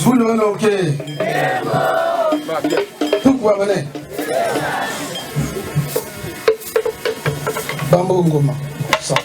Boulon, ok. Tout quoi, venez. Bambo Ngoma. Ça.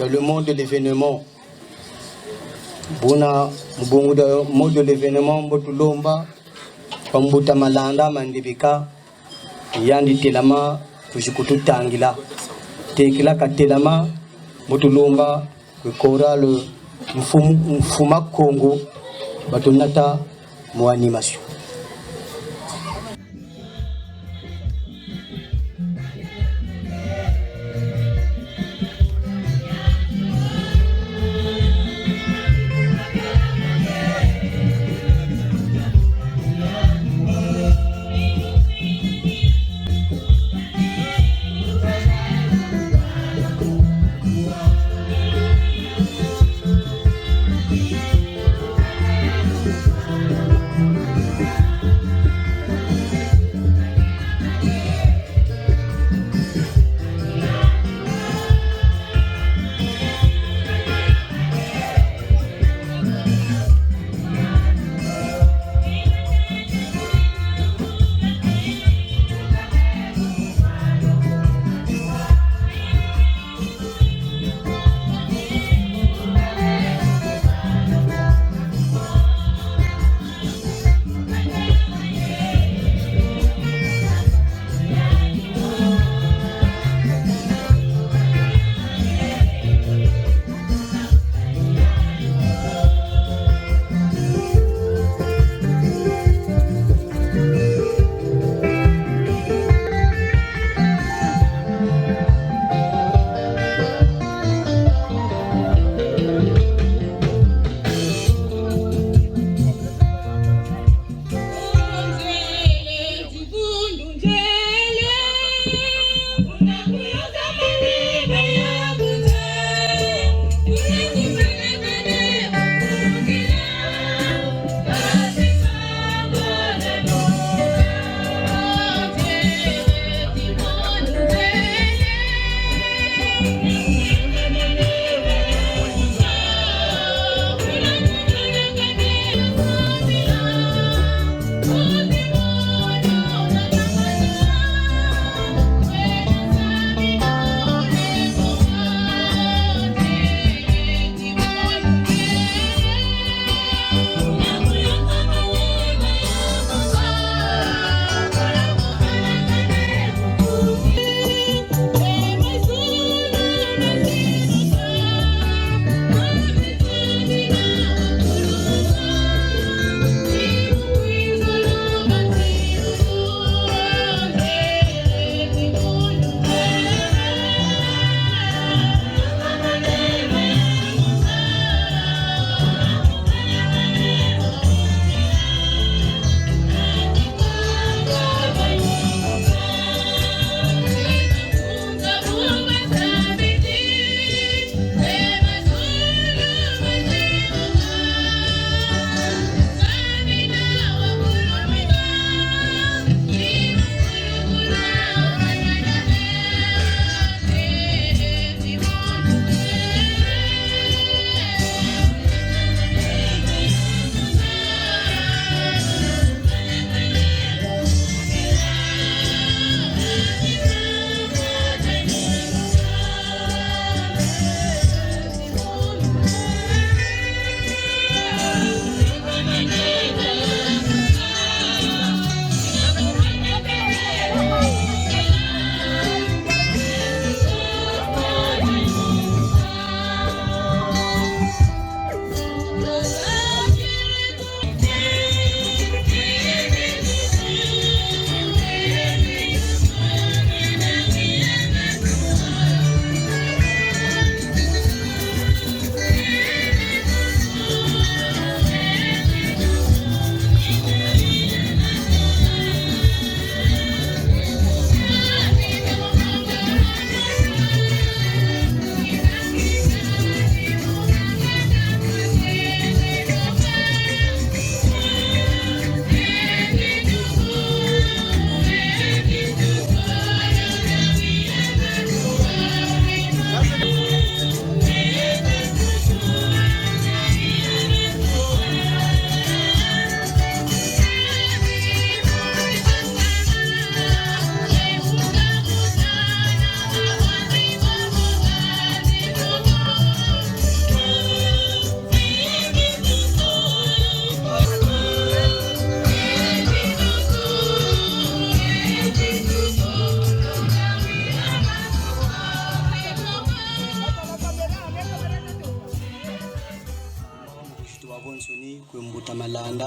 Le monde de l'événement. Buna mbungu mode de l'événement mbotulomba pambuta malanda mandibika yandi telama kushikutu tangila tekila katelama mbotulomba kora le mfuma Congo batonata mo animation.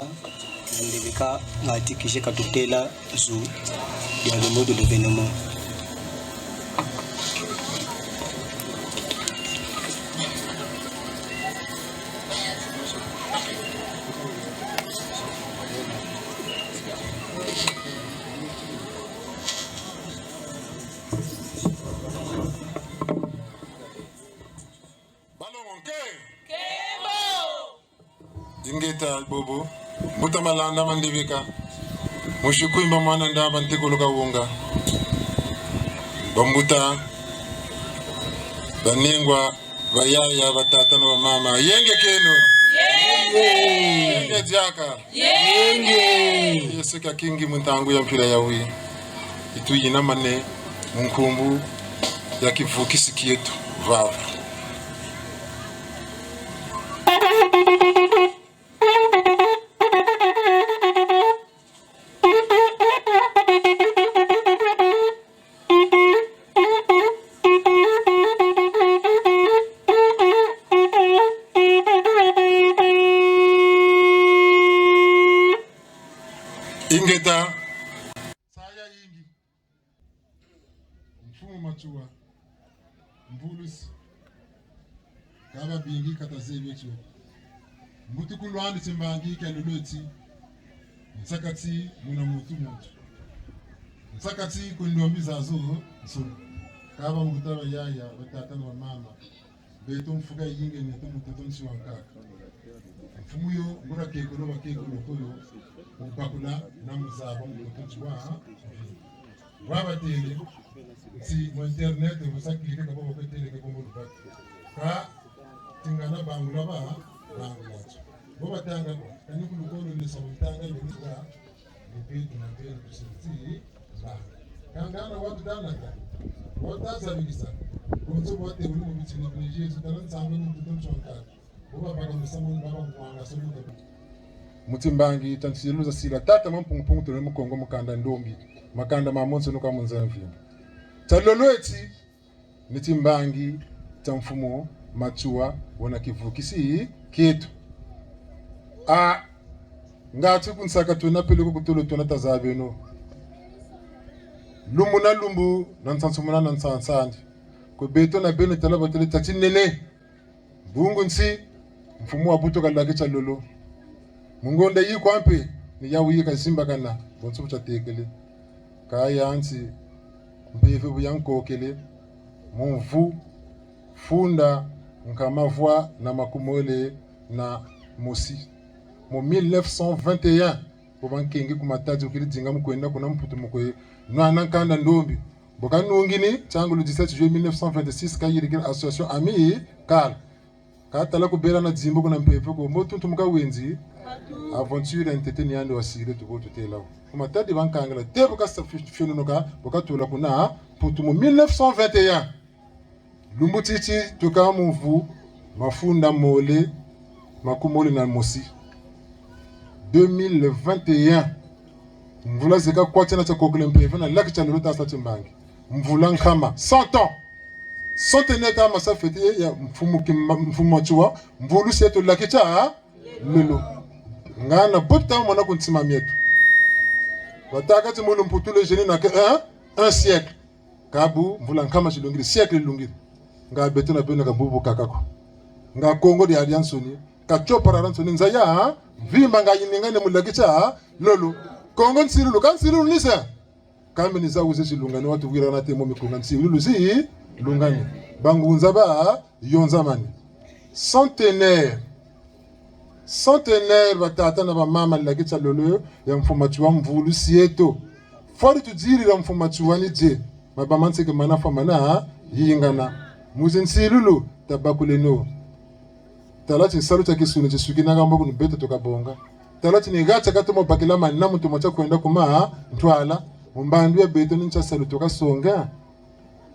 Malanda ndibika ngatikishe katutela zu ya le mot de l'événement. Ingeta bobo Mbuta Malanda mandibika mushikuimba mwana ndaba ntikuluka wunga bambuta banengwa bayaya batata na mama yenge kenu yenge jaka yenge yeseka kingi muntangu ya mpira yawi ituyina mane munkumbu ya kivukisi kietu vava ingeta saya yingi mfumo machua mbulusi kaba bingi katasebecho mbuti kulwandi simbangi kaluloti nsakati muna mutu nsakati kundombi zazo so kaba mutaba yaya batata na mama beto mfuga yingi ne tumutoto nsiwankaka mfumo yo ngura kekolo bakekolo koyo bakula na muzaba mutotwa wabatele si mo internet musakike kabo baketele kabo mutba ka tingana bangula ba bangula bo batanga kani kulukolo ni sabutanga yinga nipetu na pele kusiti ba kangana watu danaka wataza bigisa kunzo wote uli mu bitini bije tutaran sango mutotwa bo baba musamu baba mwanga somo mutimbangi tansiluza sila tata mampungu tole mukongo mukanda ndombi makanda mamonso nuka munzamvi talolweti nitimbangi tamfumo machua wana kivukisi kietu ngati kunsaka tuna pele ko kutolo tuna tazabeno lumbu na lumbu nansansumuna nansansandi ko beto na beno talaba tele tatinene bungu nsi mfumo abuto kalake chalolo mungonda yi kwampe ni yawu yi kasimba kana bonso chatekele kaya ansi mpefe buyanko kele monvu funda nkamavwa na makumole na mosi mo 1921 bobankengi kumatati ukili dinga mukwenda kuna mputu mukwe nwana kanda ndombi bokanungini changu le 17 juillet 1926 kayirikira association ami kala katala kubera na dzimbo kuna mpefe ko motuntu mukawenzi aventure entete ni ando asile to boto tela kuma tadi bankangala tebo ka sa fino noka bokatula kuna putu mu 1921 lumbutiti toka muvu mafunda mole makumole na mosi 2021 mvula zeka kwacha na chakokole mpefe na laki cha lota sa timbangi mvula nkama 100 ans centenaire kama sa fete ya mfumo chua mvulu seto laki cha lelo ngana bota mona kuntsima mietu wataka timulu mputule jeni na un siècle kabu mvula nkama chilungiri siècle lungiri nga beto na beno kabubu kakako nga Congo de Alliansoni ka chopara ransoni nzaya vimba nga yinengane mulakicha lolo Congo nsilu kan silu nisa kambe nizauze chilungani watu wira na temo mikunga nsilu zi lungani bangunza ba yonzamani centenaire batata na mama lakicha lolo ya mfumachwa mvulu sieto fori tudiri la mfumachwa ni je mabamanse ke manafa mana yingana muzinsilulu tabakuleno talati saluta kisune chisukina ngamba ku nbeta tokabonga talati ni gacha katomo bakila manna muntu mocha kwenda kuma ntwala mumbandu ya beto nincha saluto kasonga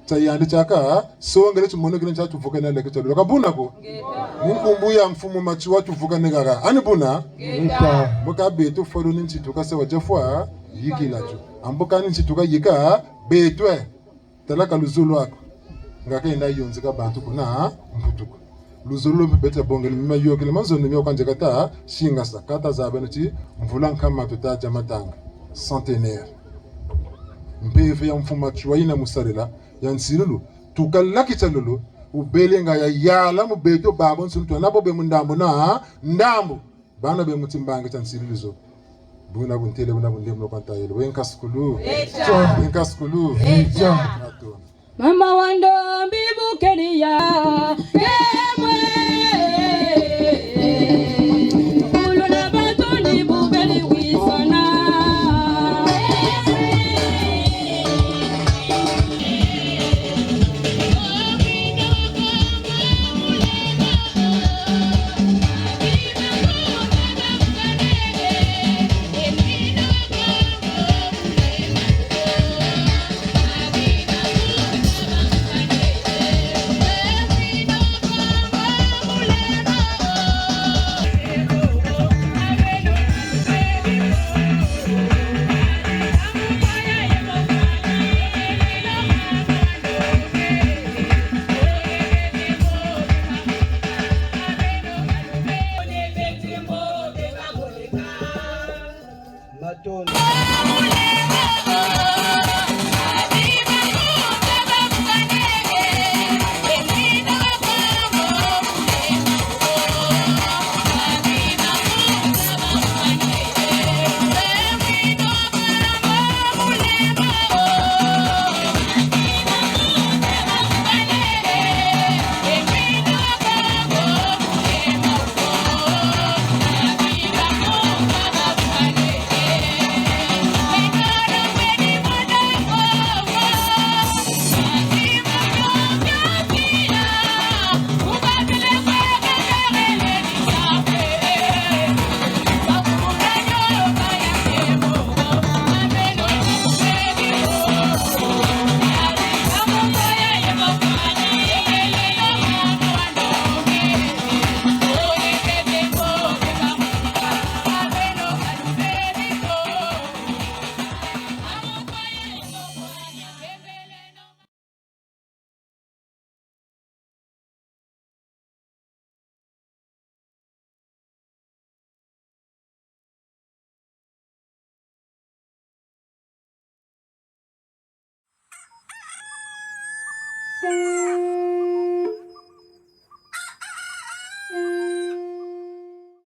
chayandi chaka songa lecho mono kile cha tuvuka na leke chalo kabuna ko munkumbu ya mfumo machi watu vuka negaga ani buna nta boka beto foro ninchi tukase wajafwa yikila cho amboka ninchi tukayika betwe talaka luzulu ako ngaka enda yonzika bantu kuna mputuko luzulu mpete bonge mima yoke le mazono myo kanje kata shinga sakata za benoti mvula kama tuta jamatanga centenaire mpefe ya mfuma chwaina musarela ya nsirulu tukalaki chalulu ubelenga ya yala mubeto babon sunto nabo be mundambo na ndambo bana be mutimbange chansirulu zo buna buntele buna bundemlo kwanta yelo wenkaskulu mama wando mbibukeria kemwe ulona batoni bubeli wisana